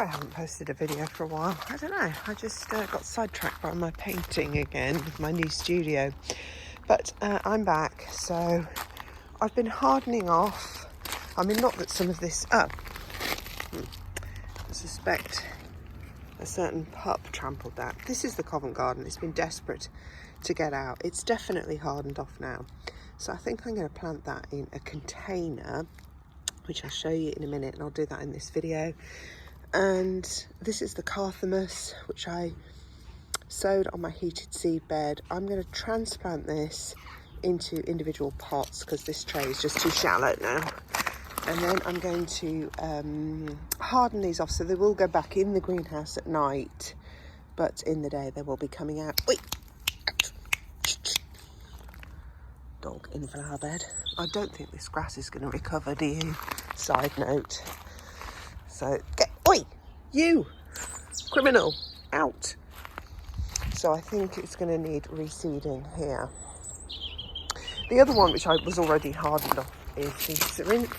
I haven't posted a video for a while. I don't know, I just got sidetracked by my painting again with my new studio. But I'm back, so I've been hardening off. I mean, not that some of this... I suspect a certain pup trampled that. This is the Covent Garden. It's been desperate to get out. It's definitely hardened off now. So I think I'm going to plant that in a container, which I'll show you in a minute, and I'll do that in this video. And this is the Carthamus, which I sowed on my heated seed bed. I'm going to transplant this into individual pots because this tray is just too shallow now. And then I'm going to harden these off, so they will go back in the greenhouse at night, but in the day they will be coming out. Wait! Dog in the flower bed. I don't think this grass is going to recover, do you? Side note. So, oi! You! Criminal! Out! So I think it's going to need reseeding here. The other one, which I was already hardened off, is the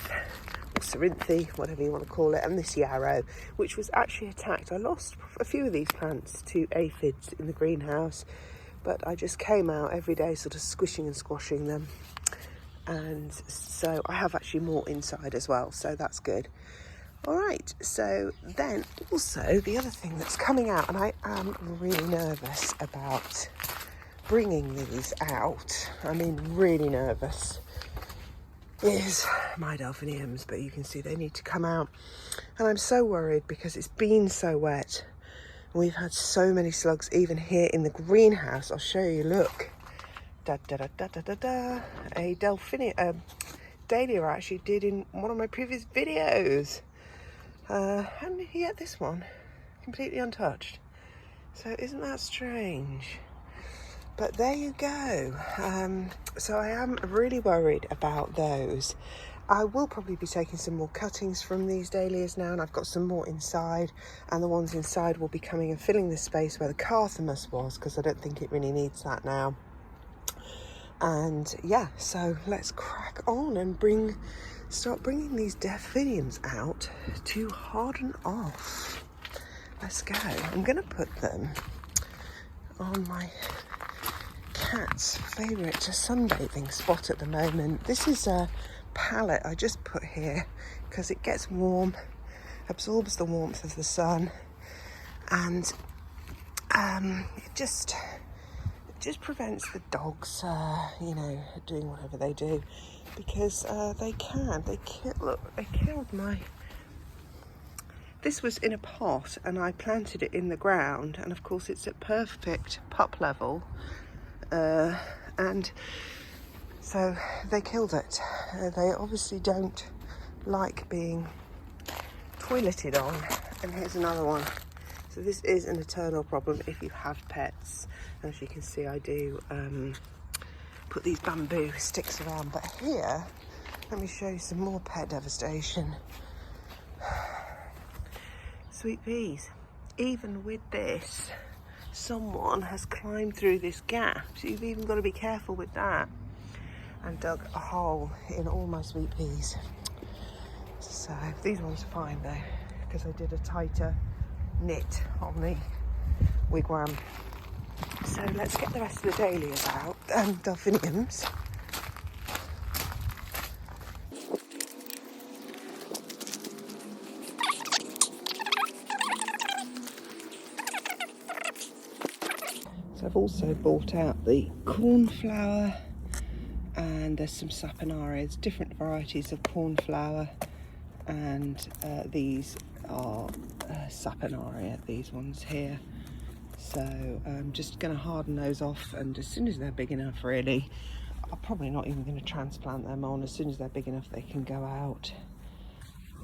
Cerinthe, whatever you want to call it, and this yarrow, which was actually attacked. I lost a few of these plants to aphids in the greenhouse, but I just came out every day sort of squishing and squashing them, and so I have actually more inside as well, so that's good. All right, so then also the other thing that's coming out, and I am really nervous about bringing these out, I mean really nervous, is my delphiniums, but you can see they need to come out, and I'm so worried because it's been so wet. We've had so many slugs even here in the greenhouse. I'll show you, look. A dahlia I actually did in one of my previous videos. And yet this one, completely untouched. So isn't that strange? But there you go. So I am really worried about those. I will probably be taking some more cuttings from these dahlias now, and I've got some more inside, and the ones inside will be coming and filling the space where the Carthamus was, because I don't think it really needs that now. And yeah, so let's crack on and start bringing these delphiniums out to harden off. Let's go. I'm going to put them on my cat's favourite sunbathing spot at the moment. This is a pallet I just put here because it gets warm, absorbs the warmth of the sun, and it just prevents the dogs, you know, doing whatever they do, because they killed my... This was in a pot and I planted it in the ground, and of course it's at perfect pup level, and so they killed it. They obviously don't like being toileted on. And here's another one. So this is an eternal problem if you have pets. As you can see, I do put these bamboo sticks around. But here, let me show you some more pet devastation. Sweet peas. Even with this, someone has climbed through this gap. So you've even got to be careful with that. And dug a hole in all my sweet peas. So these ones are fine though, because I did a tighter knit on the wigwam. So let's get the rest of the dahlias out, and delphiniums. So I've also bought out the cornflower, and there's some saponarias, different varieties of cornflower, and these are saponaria, these ones here. So I'm just going to harden those off, and as soon as they're big enough, really, I'm probably not even going to transplant them on. As soon as they're big enough, they can go out.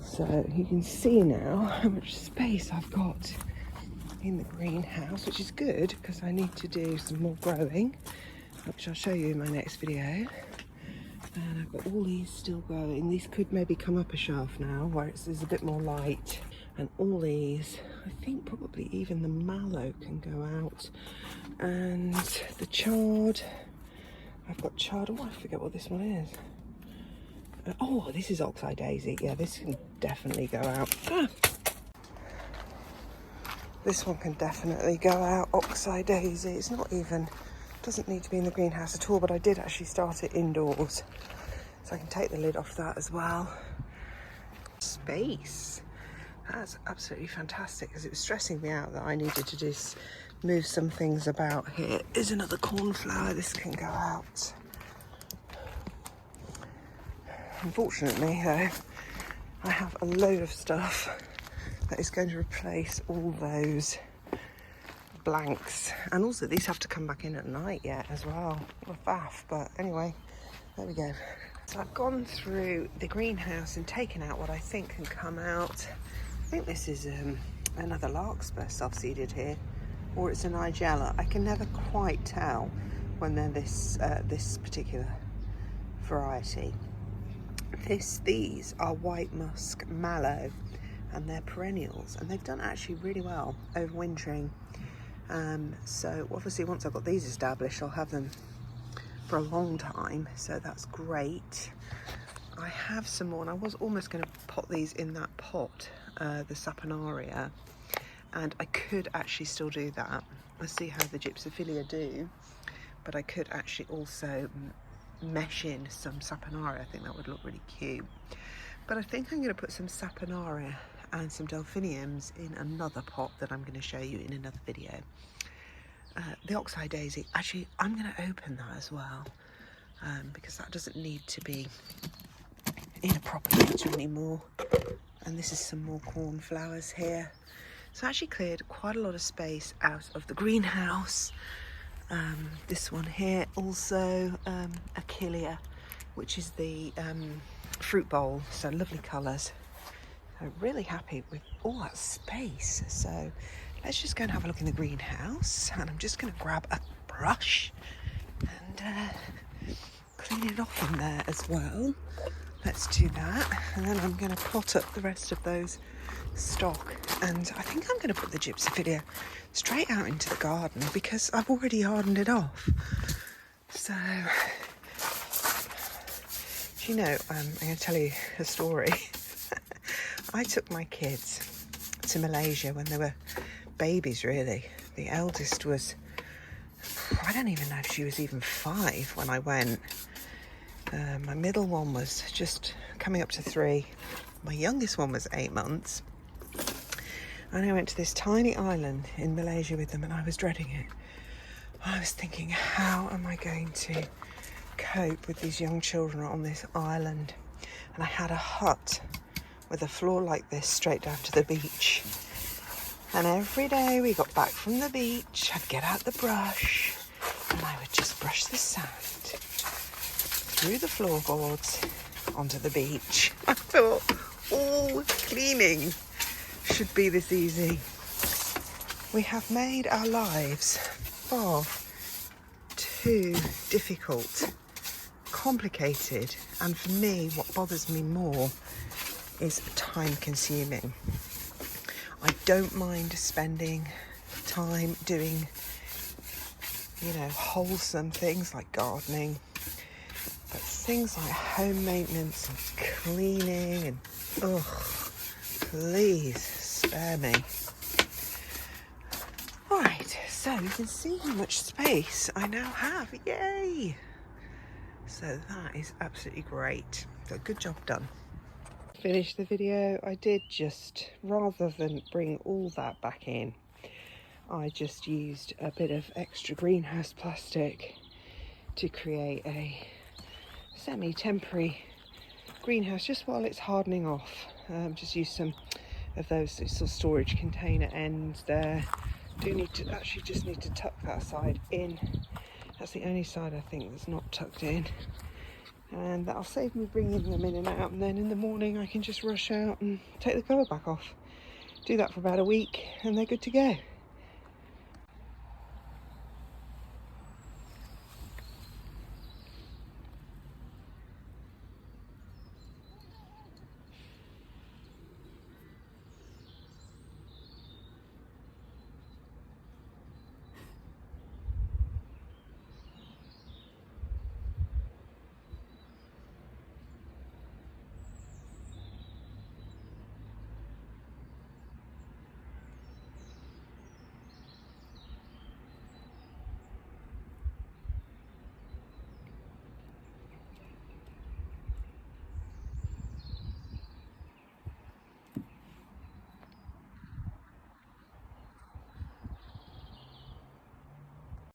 So you can see now how much space I've got in the greenhouse, which is good because I need to do some more growing, which I'll show you in my next video. And I've got all these still growing. These could maybe come up a shaft now where there's a bit more light. And all these, I think probably even the mallow can go out. And the chard, I've got chard, oh I forget what this one is. Oh, this is oxeye daisy. Yeah, this can definitely go out. This one can definitely go out. Oxeye daisy. It's not even, doesn't need to be in the greenhouse at all, but I did actually start it indoors. So I can take the lid off that as well. Space. That's absolutely fantastic, because it was stressing me out that I needed to just move some things about. Here is another cornflower. This can go out. Unfortunately, though, I have a load of stuff that is going to replace all those blanks. And also, these have to come back in at night yet as well. What a faff, but anyway, there we go. So I've gone through the greenhouse and taken out what I think can come out. I think this is another larkspur self-seeded here, or it's a nigella. I can never quite tell when they're this particular variety. These are white musk mallow, and they're perennials, and they've done actually really well overwintering. So obviously once I've got these established, I'll have them for a long time, so that's great. I have some more, and I was almost going to pot these in that pot, the saponaria, and I could actually still do that. Let's see how the gypsophilia do, but I could actually also mesh in some saponaria. I think that would look really cute. But I think I'm going to put some saponaria and some delphiniums in another pot that I'm going to show you in another video. The oxeye daisy, actually I'm going to open that as well, because that doesn't need to be in a proper pot anymore. And this is some more cornflowers here. So I actually cleared quite a lot of space out of the greenhouse. This one here also, Achillea, which is the fruit bowl, so lovely colours. I'm really happy with all that space. So let's just go and have a look in the greenhouse, and I'm just going to grab a brush and clean it off in there as well. Let's do that, and then I'm going to pot up the rest of those stock, and I think I'm going to put the gypsophilia straight out into the garden because I've already hardened it off. So, do you know, I'm going to tell you a story. I took my kids to Malaysia when they were babies, really. The eldest was, I don't even know if she was even 5 when I went. My middle one was just coming up to 3. My youngest one was 8 months. And I went to this tiny island in Malaysia with them, and I was dreading it. I was thinking, how am I going to cope with these young children on this island? And I had a hut with a floor like this straight down to the beach. And every day we got back from the beach, I'd get out the brush and I would just brush the sand through the floorboards onto the beach. I thought all cleaning should be this easy. We have made our lives far too difficult, complicated, and for me, what bothers me more is time consuming. I don't mind spending time doing, wholesome things like gardening, but things like home maintenance and cleaning and, please spare me. Right, so you can see how much space I now have, yay! So that is absolutely great. So good job done. Finished the video. I did just, rather than bring all that back in, I just used a bit of extra greenhouse plastic to create a semi-temporary greenhouse just while it's hardening off. Just use some of those sort of storage container ends there. Just need to tuck that side in. That's the only side I think that's not tucked in. And that'll save me bringing them in and out, and then in the morning I can just rush out and take the cover back off. Do that for about a week and they're good to go.